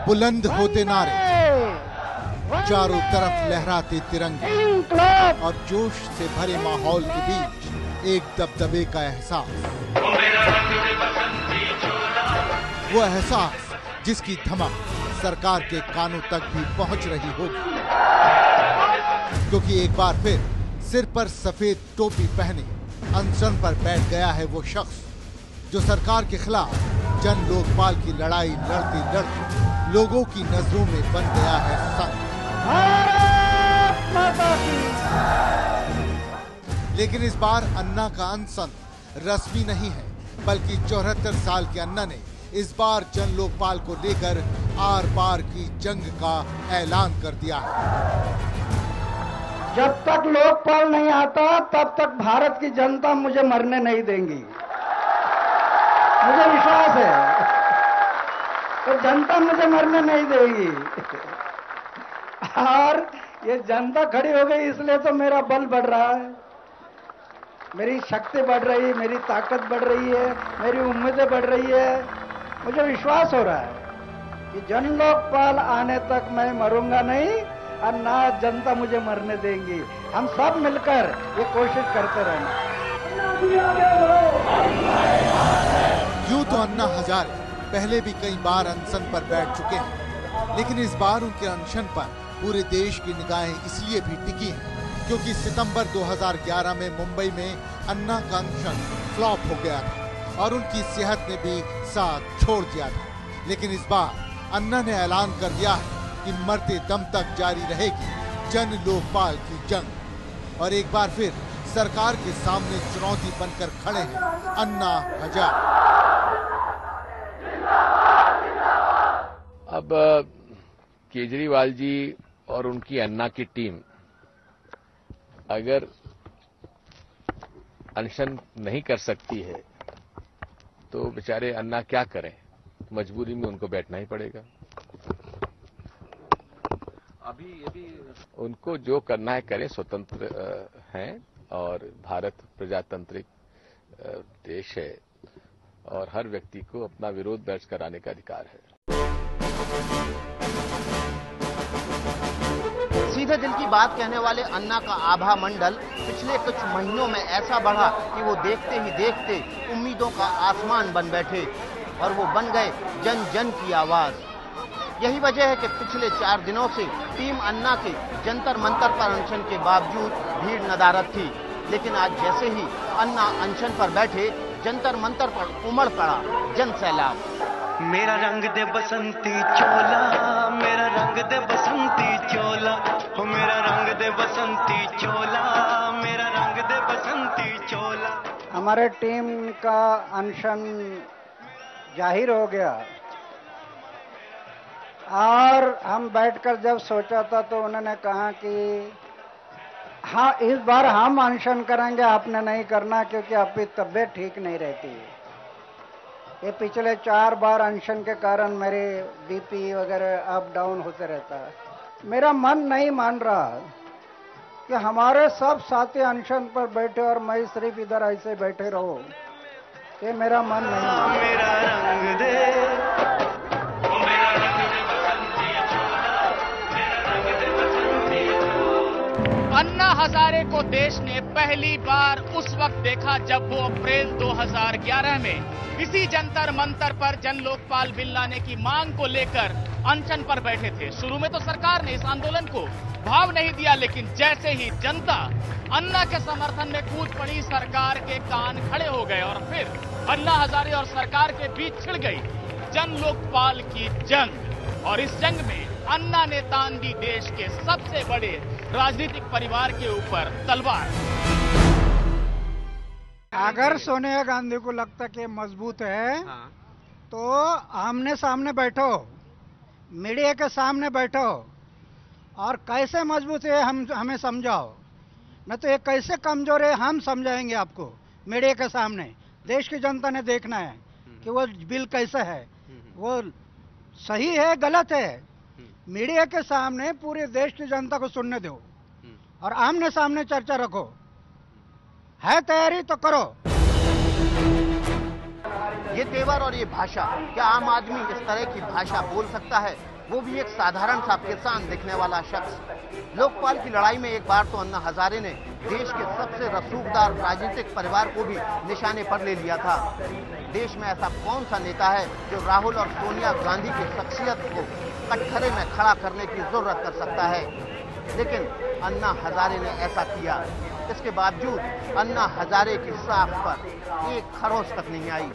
बुलंद होते नारे, चारों तरफ लहराते तिरंगे और जोश से भरे माहौल के बीच एक दबदबे का एहसास। वो एहसास जिसकी धमक सरकार के कानों तक भी पहुंच रही होगी, क्योंकि एक बार फिर सिर पर सफेद टोपी पहने अनशन पर बैठ गया है वो शख्स जो सरकार के खिलाफ जन लोकपाल की लड़ाई लड़ते लड़ते लोगों की नजरों में बन गया है संत। लेकिन इस बार अन्ना का अनशन रस्मी नहीं है, बल्कि 74 साल के अन्ना ने इस बार जन लोकपाल को लेकर आर पार की जंग का ऐलान कर दिया है। जब तक लोकपाल नहीं आता तब तक भारत की जनता मुझे मरने नहीं देंगी, मुझे विश्वास है। तो जनता मुझे मरने नहीं देगी और ये जनता खड़ी हो गई, इसलिए तो मेरा बल बढ़ रहा है, मेरी शक्ति बढ़ रही है, मेरी ताकत बढ़ रही है, मेरी उम्मीदें बढ़ रही है। मुझे विश्वास हो रहा है कि जन लोकपाल आने तक मैं मरूंगा नहीं और ना जनता मुझे मरने देंगी। हम सब मिलकर ये कोशिश करते रहना। यूं तो अन्ना हजारे पहले भी कई बार अनशन पर बैठ चुके हैं, लेकिन इस बार उनके अनशन पर पूरे देश की निगाहें इसलिए भी टिकी हैं क्योंकि सितंबर 2011 में मुंबई में अन्ना का अनशन फ्लॉप हो गया था और उनकी सेहत ने भी साथ छोड़ दिया था। लेकिन इस बार अन्ना ने ऐलान कर दिया है कि मरते दम तक जारी रहेगी जन लोकपाल की जंग, और एक बार फिर सरकार के सामने चुनौती बनकर खड़े हैं अन्ना हजारे। अब केजरीवाल जी और उनकी अन्ना की टीम अगर अनशन नहीं कर सकती है तो बेचारे अन्ना क्या करें, मजबूरी में उनको बैठना ही पड़ेगा। अभी उनको जो करना है करें, स्वतंत्र हैं और भारत प्रजातांत्रिक देश है और हर व्यक्ति को अपना विरोध दर्ज कराने का अधिकार है। सीधे दिल की बात कहने वाले अन्ना का आभा मंडल पिछले कुछ महीनों में ऐसा बढ़ा कि वो देखते ही देखते उम्मीदों का आसमान बन बैठे और वो बन गए जन जन की आवाज। यही वजह है कि पिछले 4 दिनों से टीम अन्ना के जंतर मंतर पर अनशन के बावजूद भीड़ नदारद थी, लेकिन आज जैसे ही अन्ना अनशन पर बैठे जंतर मंतर पर उमड़ पड़ा जन सैलाब। मेरा रंग दे बसंती चोला, मेरा रंग दे बसंती चोला, हो मेरा रंग दे बसंती चोला, मेरा रंग दे बसंती चोला। हमारे टीम का अनशन जाहिर हो गया और हम बैठकर जब सोचा था तो उन्होंने कहा कि हाँ इस बार हम अनशन करेंगे, आपने नहीं करना क्योंकि आपकी तबीयत ठीक नहीं रहती। ये पिछले 4 बार अनशन के कारण मेरे बीपी वगैरह अप डाउन होते रहता है। मेरा मन नहीं मान रहा कि हमारे सब साथी अनशन पर बैठे और मैं सिर्फ इधर ऐसे बैठे रहो, ये मेरा मन नहीं मान रहा। मेरा रंग दे, अन्ना हजारे को देश ने पहली बार उस वक्त देखा जब वो अप्रैल 2011 में इसी जंतर मंतर पर जन लोकपाल बिल लाने की मांग को लेकर अनशन पर बैठे थे। शुरू में तो सरकार ने इस आंदोलन को भाव नहीं दिया, लेकिन जैसे ही जनता अन्ना के समर्थन में कूद पड़ी, सरकार के कान खड़े हो गए और फिर अन्ना हजारे और सरकार के बीच छिड़ गई जन लोकपाल की जंग। और इस जंग में अन्ना ने तान दी देश के सबसे बड़े राजनीतिक परिवार के ऊपर तलवार। अगर सोनिया गांधी को लगता कि मजबूत है तो आमने सामने बैठो, मीडिया के सामने बैठो और कैसे मजबूत है हमें समझाओ, न तो ये कैसे कमजोर है हम समझाएंगे आपको। मीडिया के सामने देश की जनता ने देखना है कि वो बिल कैसा है, वो सही है गलत है। मीडिया के सामने पूरे देश की जनता को सुनने दो और आमने सामने चर्चा रखो। है तैयारी तो करो। ये तेवर और ये भाषा, क्या आम आदमी इस तरह की भाषा बोल सकता है? वो भी एक साधारण सा किसान दिखने वाला शख्स। लोकपाल की लड़ाई में एक बार तो अन्ना हजारे ने देश के सबसे रसूखदार राजनीतिक परिवार को भी निशाने पर ले लिया था। देश में ऐसा कौन सा नेता है जो राहुल और सोनिया गांधी की शख्सियत को कटघरे में खड़ा करने की जरूरत कर सकता है, लेकिन अन्ना हजारे ने ऐसा किया। इसके बावजूद अन्ना हजारे की साख पर एक खरोंच तक नहीं आई।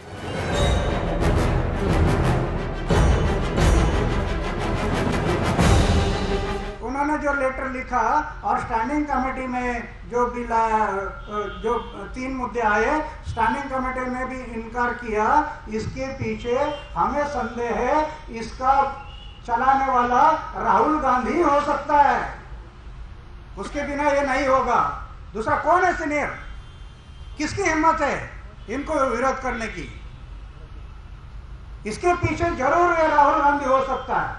उन्होंने जो लेटर लिखा और स्टैंडिंग कमेटी में जो 3 मुद्दे आए, स्टैंडिंग कमेटी में भी इनकार किया। इसके पीछे हमें संदेह है, इसका चलाने वाला राहुल गांधी हो सकता है, उसके बिना ये नहीं होगा। दूसरा कौन है सीनियर, किसकी हिम्मत है इनको विरोध करने की? इसके पीछे जरूर राहुल गांधी हो सकता है,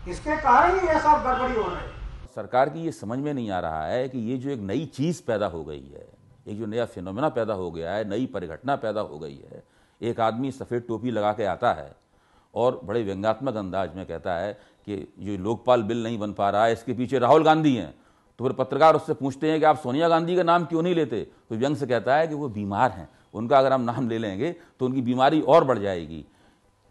इसके कारण ही ये सब गड़बड़ी हो रही है। सरकार की ये समझ में नहीं आ रहा है कि ये जो एक नई चीज पैदा हो गई है, एक जो नया फिनोमेना पैदा हो गया है, नई परिघटना पैदा हो गई है। एक आदमी सफेद टोपी लगा के आता है और बड़े व्यंग्यात्मक अंदाज में कहता है कि जो लोकपाल बिल नहीं बन पा रहा है इसके पीछे राहुल गांधी हैं। तो फिर पत्रकार उससे पूछते हैं कि आप सोनिया गांधी का नाम क्यों नहीं लेते? तो व्यंग से कहता है कि वो बीमार हैं, उनका अगर हम नाम ले लेंगे तो उनकी बीमारी और बढ़ जाएगी।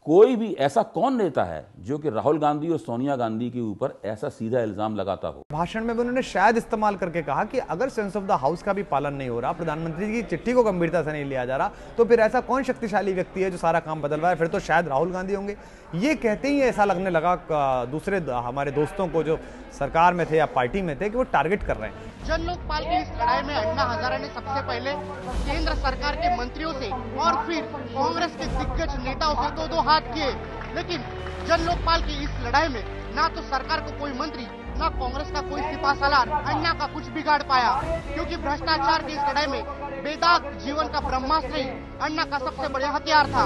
कोई भी ऐसा कौन नेता है जो कि राहुल गांधी और सोनिया गांधी के ऊपर ऐसा सीधा इल्जाम लगाता हो? भाषण में भी उन्होंने शायद इस्तेमाल करके कहा कि अगर सेंस ऑफ द हाउस का भी पालन नहीं हो रहा, प्रधानमंत्री की चिट्ठी को गंभीरता से नहीं लिया जा रहा, तो फिर ऐसा कौन शक्तिशाली व्यक्ति है जो सारा काम बदल रहा है? फिर तो शायद राहुल गांधी होंगे। ये कहते ही ऐसा लगने लगा दूसरे हमारे दोस्तों को जो सरकार में थे या पार्टी में थे कि वो टारगेट कर रहे हैं। जन लोकपाल की इस लड़ाई में अन्ना हजारे ने सबसे पहले केंद्र सरकार के मंत्रियों से और फिर कांग्रेस के दिग्गज नेताओं से दो हाथ किए, लेकिन जन लोकपाल की इस लड़ाई में ना तो सरकार को कोई मंत्री, ना कांग्रेस का कोई सिपहसालार अन्ना का कुछ बिगाड़ पाया, क्योंकि भ्रष्टाचार की इस लड़ाई में बेदाग जीवन का ब्रह्मास्त्र ही अन्ना का सबसे बड़ा हथियार था।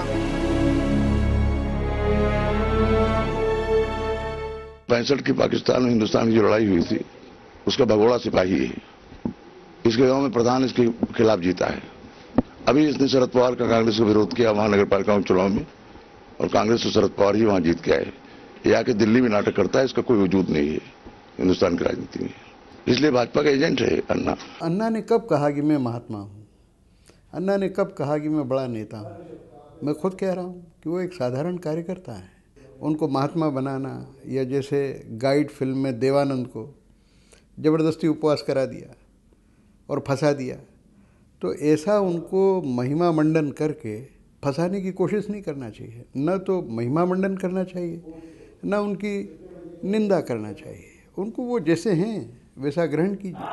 65 की पाकिस्तान और हिंदुस्तान की जो लड़ाई हुई थी उसका भगोड़ा सिपाही है। इसके गांव में प्रधान इसके खिलाफ जीता है। अभी इसने शरद पवार का कांग्रेस का विरोध किया महानगर पालिका चुनाव में, और कांग्रेस तो शरद पवार ही वहां जीत के आए। ये आके दिल्ली में नाटक करता है, इसका कोई वजूद नहीं है हिंदुस्तान की राजनीति में। इसलिए भाजपा का एजेंट है अन्ना। अन्ना ने कब कहा कि मैं महात्मा हूँ? अन्ना ने कब कहा कि मैं बड़ा नेता हूँ? मैं खुद कह रहा हूँ कि वो एक साधारण कार्यकर्ता है। उनको महात्मा बनाना, या जैसे गाइड फिल्म में देवानंद को ज़बरदस्ती उपवास करा दिया और फंसा दिया, तो ऐसा उनको महिमा मंडन करके फंसाने की कोशिश नहीं करना चाहिए। न तो महिमा मंडन करना चाहिए, न उनकी निंदा करना चाहिए। उनको वो जैसे हैं वैसा ग्रहण कीजिए।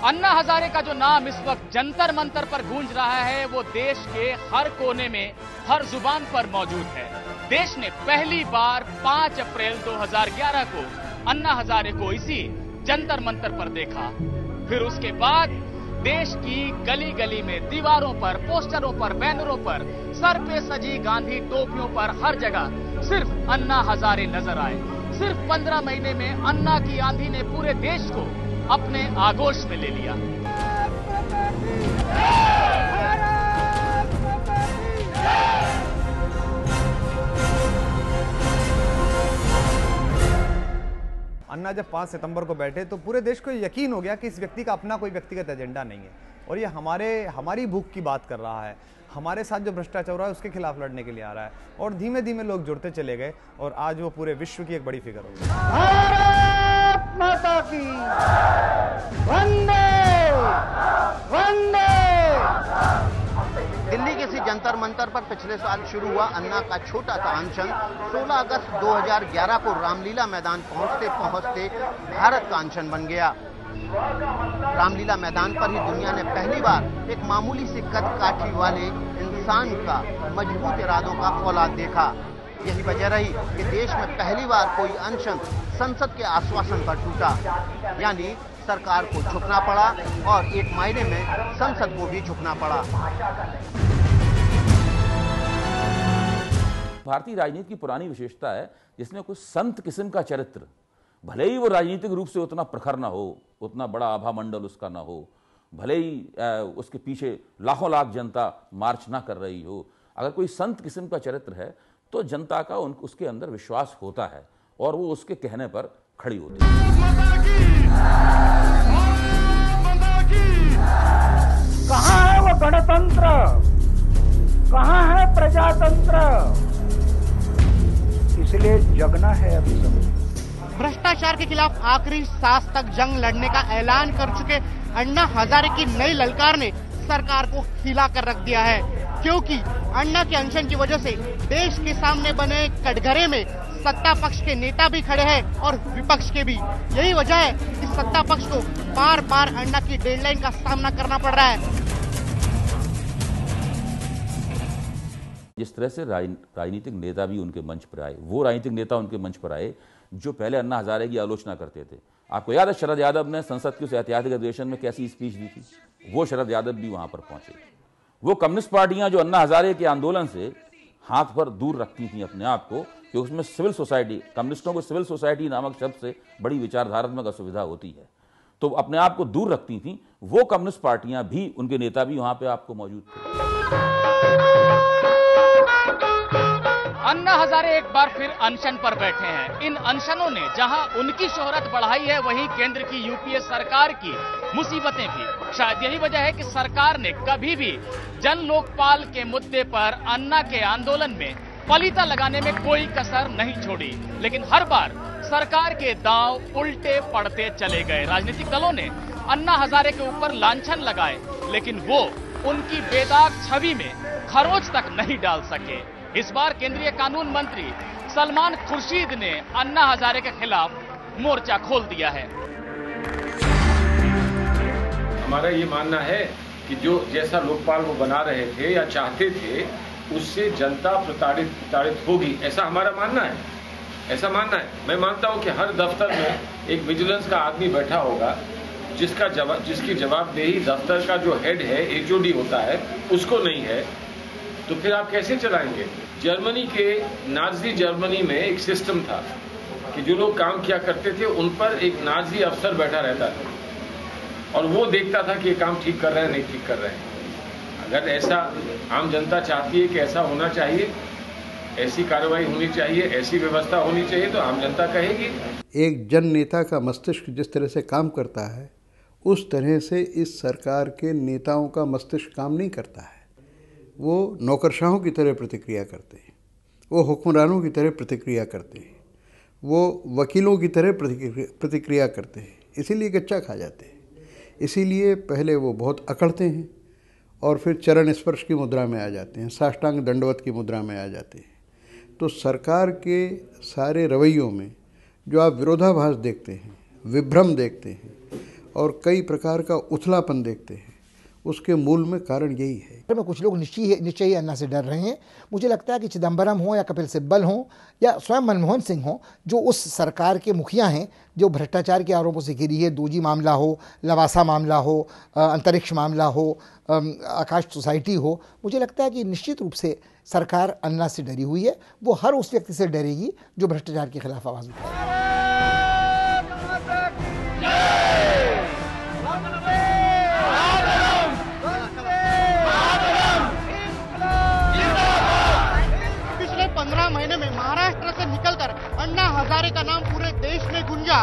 अन्ना हजारे का जो नाम इस वक्त जंतर मंतर पर गूंज रहा है, वो देश के हर कोने में, हर जुबान पर मौजूद है। देश ने पहली बार 5 अप्रैल 2011 को अन्ना हजारे को इसी जंतर मंतर पर देखा। फिर उसके बाद देश की गली गली में, दीवारों पर, पोस्टरों पर, बैनरों पर, सर पे सजी गांधी टोपियों पर, हर जगह सिर्फ अन्ना हजारे नजर आए। सिर्फ 15 महीने में अन्ना की आंधी ने पूरे देश को अपने आगोश में ले लिया। अन्ना जब 5 सितंबर को बैठे तो पूरे देश को यकीन हो गया कि इस व्यक्ति का अपना कोई व्यक्तिगत एजेंडा नहीं है, और ये हमारी भूख की बात कर रहा है, हमारे साथ जो भ्रष्टाचार हो रहा है उसके खिलाफ लड़ने के लिए आ रहा है। और धीमे धीमे लोग जुड़ते चले गए और आज वो पूरे विश्व की एक बड़ी फिगर हो गई। भारत माता की वंदे वंदे। दिल्ली के इसी जंतर मंतर पर पिछले साल शुरू हुआ अन्ना का छोटा सा अनशन 16 अगस्त 2011 को रामलीला मैदान पहुंचते पहुंचते भारत का अनशन बन गया। रामलीला मैदान पर ही दुनिया ने पहली बार एक मामूली सी कद काठी वाले इंसान का मजबूत इरादों का फौलाद देखा। यही वजह रही कि देश में पहली बार कोई अनशन संसद के आश्वासन पर टूटा, यानी सरकार को झुकना पड़ा और एक मायने में संसद को भी झुकना पड़ा। भारतीय राजनीति की पुरानी विशेषता है जिसमें कुछ संत किस्म का चरित्र, भले ही वो राजनीतिक रूप से उतना प्रखर ना हो, उतना बड़ा आभा मंडल उसका ना हो, भले ही उसके पीछे लाखों लाख जनता मार्च ना कर रही हो, अगर कोई संत किस्म का चरित्र है तो जनता का उसके अंदर विश्वास होता है और वो उसके कहने पर खड़ी होती है। कहाँ है वो गणतंत्र, कहाँ है प्रजातंत्र, इसलिए जगना है अभी समय। भ्रष्टाचार के खिलाफ आखिरी सांस तक जंग लड़ने का ऐलान कर चुके अन्ना हजारे की नई ललकार ने सरकार को हिला कर रख दिया है, क्योंकि अन्ना के अनशन की वजह से देश के सामने बने कटघरे में सत्ता पक्ष के नेता भी खड़े हैं और विपक्ष के भी। यही वजह है कि सत्ता पक्ष को बार बार अन्ना की डेडलाइन का सामना करना पड़ रहा है। जिस तरह से राजनीतिक नेता भी उनके मंच पर आए, वो राजनीतिक नेता उनके मंच पर आए जो पहले अन्ना हजारे की आलोचना करते थे। आपको याद है शरद यादव ने संसद के उस ऐतिहासिक अधिवेशन में कैसी स्पीच दी थी? वो शरद यादव भी वहां पर पहुंचे। वो कम्युनिस्ट पार्टियां जो अन्ना हजारे के आंदोलन से हाथ पर दूर रखती थी अपने आप को, कि उसमें सिविल सोसाइटी, कम्युनिस्टों को सिविल सोसाइटी नामक शब्द से बड़ी विचारधारात्मक असुविधा होती है, तो अपने आप को दूर रखती थी, वो कम्युनिस्ट पार्टियां भी, उनके नेता भी वहां पे आपको मौजूद थे। अन्ना हजारे एक बार फिर अनशन पर बैठे हैं। इन अनशनों ने जहां उनकी शोहरत बढ़ाई है, वहीं केंद्र की यूपीए सरकार की मुसीबतें भी। शायद यही वजह है कि सरकार ने कभी भी जन लोकपाल के मुद्दे पर अन्ना के आंदोलन में पलीता लगाने में कोई कसर नहीं छोड़ी, लेकिन हर बार सरकार के दांव उल्टे पड़ते चले गए। राजनीतिक दलों ने अन्ना हजारे के ऊपर लांछन लगाए, लेकिन वो उनकी बेदाग छवि में खरोंच तक नहीं डाल सके। इस बार केंद्रीय कानून मंत्री सलमान खुर्शीद ने अन्ना हजारे के खिलाफ मोर्चा खोल दिया है। हमारा ये मानना है कि जो जैसा लोकपाल वो बना रहे थे या चाहते थे, उससे जनता प्रताड़ित होगी, ऐसा हमारा मानना है। ऐसा मानना है। मैं मानता हूं कि हर दफ्तर में एक विजिलेंस का आदमी बैठा होगा जिसकी जवाबदेही दफ्तर का जो हेड है, एचओडी होता है, उसको नहीं है, तो फिर आप कैसे चलाएंगे? जर्मनी के नाजी जर्मनी में एक सिस्टम था कि जो लोग काम किया करते थे उन पर एक नाजी अफसर बैठा रहता था और वो देखता था कि ये काम ठीक कर रहे हैं, नहीं ठीक कर रहे हैं। अगर ऐसा आम जनता चाहती है कि ऐसा होना चाहिए, ऐसी कार्रवाई होनी चाहिए, ऐसी व्यवस्था होनी चाहिए, तो आम जनता कहेगी। एक जन नेता का मस्तिष्क जिस तरह से काम करता है, उस तरह से इस सरकार के नेताओं का मस्तिष्क काम नहीं करता है। वो नौकरशाहों की तरह प्रतिक्रिया करते हैं, वो हुक्मरानों की तरह प्रतिक्रिया करते हैं, वो वकीलों की तरह प्रतिक्रिया करते हैं, इसीलिए कच्चा खा जाते हैं। इसीलिए पहले वो बहुत अकड़ते हैं और फिर चरण स्पर्श की मुद्रा में आ जाते हैं, साष्टांग दंडवत की मुद्रा में आ जाते हैं। तो सरकार के सारे रवैयों में जो आप विरोधाभास देखते हैं, विभ्रम देखते हैं और कई प्रकार का उथलापन देखते हैं, उसके मूल में कारण यही है। में कुछ लोग निश्चय ही अन्ना से डर रहे हैं। मुझे लगता है कि चिदम्बरम हो या कपिल सिब्बल हो या स्वयं मनमोहन सिंह हो, जो उस सरकार के मुखिया हैं, जो भ्रष्टाचार के आरोपों से घिरी है, 2G मामला हो, लवासा मामला हो, अंतरिक्ष मामला हो, आकाश सोसाइटी हो, मुझे लगता है कि निश्चित रूप से सरकार अन्ना से डरी हुई है। वो हर उस व्यक्ति से डरेगी जो भ्रष्टाचार के खिलाफ आवाज उठाए। पिछले 15 महीने में महाराष्ट्र से निकलकर अन्ना हजारे का नाम पूरे देश में गूंजा।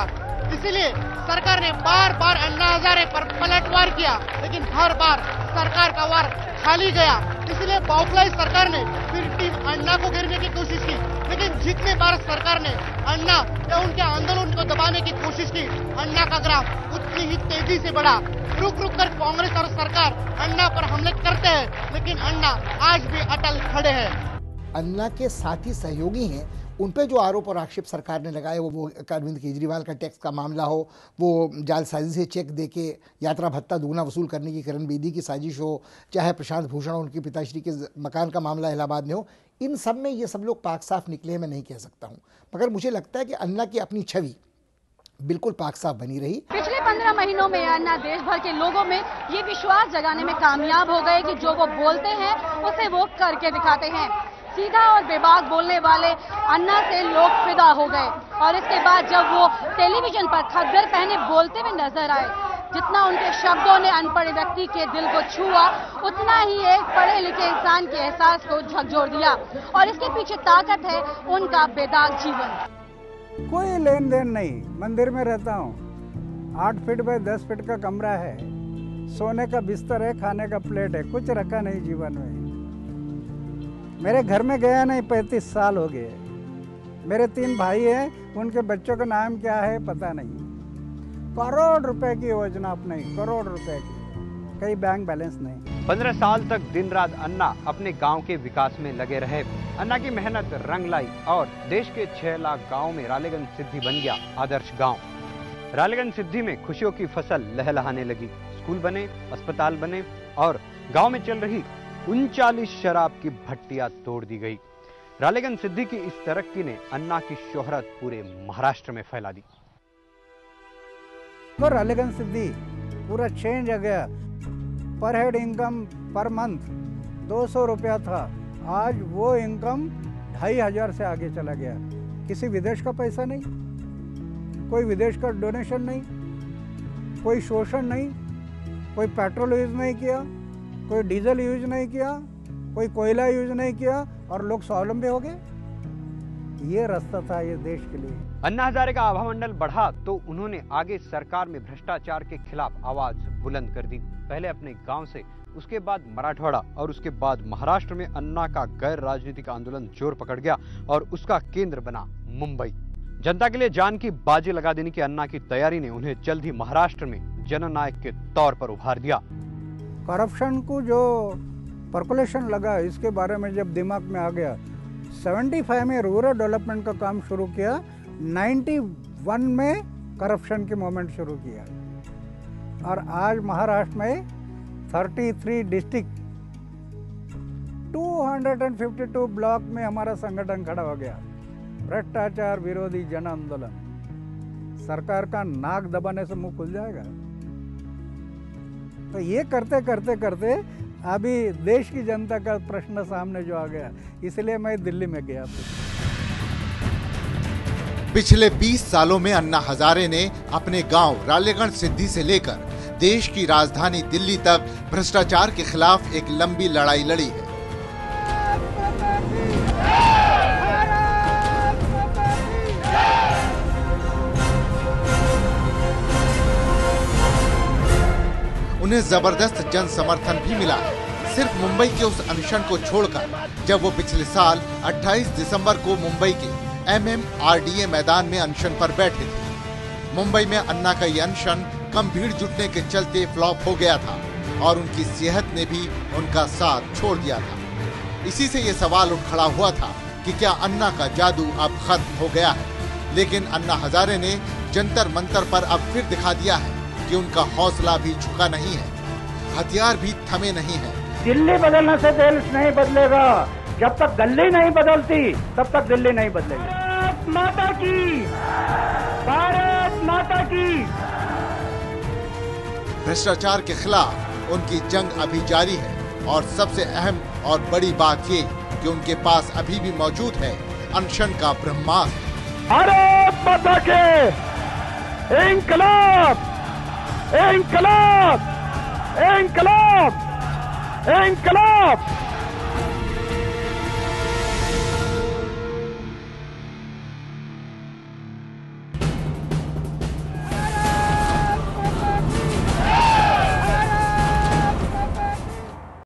इसीलिए सरकार ने बार बार अन्ना हजारे पर पलटवार किया, लेकिन हर बार सरकार का वार खाली गया। इसलिए बौखलाई सरकार ने फिर टीम अन्ना को घेरने की कोशिश की, लेकिन जितने बार सरकार ने अन्ना या उनके आंदोलन को दबाने की कोशिश की, अन्ना का ग्राफ उतनी ही तेजी से बढ़ा। रुक रुक कर कांग्रेस और सरकार अन्ना पर हमले करते हैं, लेकिन अन्ना आज भी अटल खड़े हैं। अन्ना के साथी सहयोगी हैं, उन पे जो आरोप और आक्षेप सरकार ने लगाए, वो अरविंद केजरीवाल का टैक्स का मामला हो, वो जालसाजी से चेक देके यात्रा भत्ता दुगना वसूल करने की किरण बेदी की साजिश हो, चाहे प्रशांत भूषण और उनके पिताश्री के मकान का मामला इलाहाबाद में हो, इन सब में ये सब लोग पाक साफ निकले हैं, मैं नहीं कह सकता हूँ। मगर मुझे लगता है कि अन्ना की अपनी छवि बिल्कुल पाक साफ बनी रही। पिछले 15 महीनों में अन्ना देश भर के लोगों में ये विश्वास जगाने में कामयाब हो गए कि जो वो बोलते हैं उसे वो करके दिखाते हैं। सीधा और बेबाक बोलने वाले अन्ना से लोग फिदा हो गए और इसके बाद जब वो टेलीविजन पर खद्दर पहने बोलते हुए नजर आए जितना उनके शब्दों ने अनपढ़ व्यक्ति के दिल को छुआ, उतना ही एक पढ़े लिखे इंसान के एहसास को झकझोर दिया। और इसके पीछे ताकत है उनका बेदाग जीवन। कोई लेन देन नहीं, मंदिर में रहता हूँ, 8 फीट बाय 10 फीट का कमरा है, सोने का बिस्तर है, खाने का प्लेट है, कुछ रखा नहीं जीवन में। मेरे घर में गया नहीं, 35 साल हो गए। मेरे 3 भाई हैं, उनके बच्चों का नाम क्या है पता नहीं। करोड़ रुपए की योजना अपनी, करोड़ रुपए की, कई बैंक बैलेंस नहीं। 15 साल तक दिन रात अन्ना अपने गांव के विकास में लगे रहे। अन्ना की मेहनत रंग लाई और देश के 6 लाख गाँव में रालेगंज सिद्धि बन गया आदर्श गाँव। रालेगंज सिद्धि में खुशियों की फसल लहलहाने लगी। स्कूल बने, अस्पताल बने और गांव में चल रही 39 शराब की भट्टियां तोड़ दी गई। रालेगंज सिद्धि की इस तरक्की ने अन्ना की शोहरत पूरे महाराष्ट्र में फैला दी। तो रालेगंज सिद्धि पूरा चेंज आ गया। पर हेड इनकम पर मंथ 200 रुपया था, आज वो इनकम 2500 से आगे चला गया। किसी विदेश का पैसा नहीं, कोई विदेश का डोनेशन नहीं, कोई शोषण नहीं, कोई पेट्रोल यूज नहीं किया, कोई डीजल यूज नहीं किया, कोई कोयला यूज नहीं किया और लोग स्वावलंबी हो गए। ये रास्ता था ये देश के लिए। अन्ना हजारे का आभा मंडल बढ़ा तो उन्होंने आगे सरकार में भ्रष्टाचार के खिलाफ आवाज बुलंद कर दी। पहले अपने गांव से, उसके बाद मराठवाड़ा और उसके बाद महाराष्ट्र में अन्ना का गैर राजनीतिक आंदोलन जोर पकड़ गया और उसका केंद्र बना मुंबई। जनता के लिए जान की बाजी लगा देने की अन्ना की तैयारी ने उन्हें जल्द ही महाराष्ट्र में जननायक के तौर पर उभार दिया। करप्शन को जो पर्कुलेशन लगा, इसके बारे में जब दिमाग में आ गया, 75 में रूरल डेवलपमेंट का काम शुरू किया, 91 में करप्शन की मूवमेंट शुरू किया और आज महाराष्ट्र में 33 डिस्ट्रिक्ट 252 ब्लॉक में हमारा संगठन खड़ा हो गया। भ्रष्टाचार विरोधी जन आंदोलन। सरकार का नाक दबाने से मुंह खुल जाएगा। तो ये करते करते करते अभी देश की जनता का प्रश्न सामने जो आ गया, इसलिए मैं दिल्ली में गया। पिछले 20 सालों में अन्ना हजारे ने अपने गांव रालेगंज सिद्धि से लेकर देश की राजधानी दिल्ली तक भ्रष्टाचार के खिलाफ एक लंबी लड़ाई लड़ी है। उन्हें जबरदस्त जन समर्थन भी मिला है। सिर्फ मुंबई के उस अनशन को छोड़कर, जब वो पिछले साल 28 दिसंबर को मुंबई के MMRDA मैदान में अनशन पर बैठे थे। मुंबई में अन्ना का ये अनशन कम भीड़ जुटने के चलते फ्लॉप हो गया था और उनकी सेहत ने भी उनका साथ छोड़ दिया था। इसी से ये सवाल उठ खड़ा हुआ था कि क्या अन्ना का जादू अब खत्म हो गया है। लेकिन अन्ना हजारे ने जंतर मंतर पर अब फिर दिखा दिया है कि उनका हौसला भी झुका नहीं है, हथियार भी थमे नहीं है। दिल्ली बदलने से देश नहीं बदलेगा। जब तक गली नहीं बदलती तब तक दिल्ली नहीं बदलेगी। भारत माता की, भारत माता की। भ्रष्टाचार के खिलाफ उनकी जंग अभी जारी है और सबसे अहम और बड़ी बात ये कि उनके पास अभी भी मौजूद है अनशन का ब्रह्मास्त्र। भारत माता के इंकलाब, इंकलाब, इंकलाब, इंकलाब।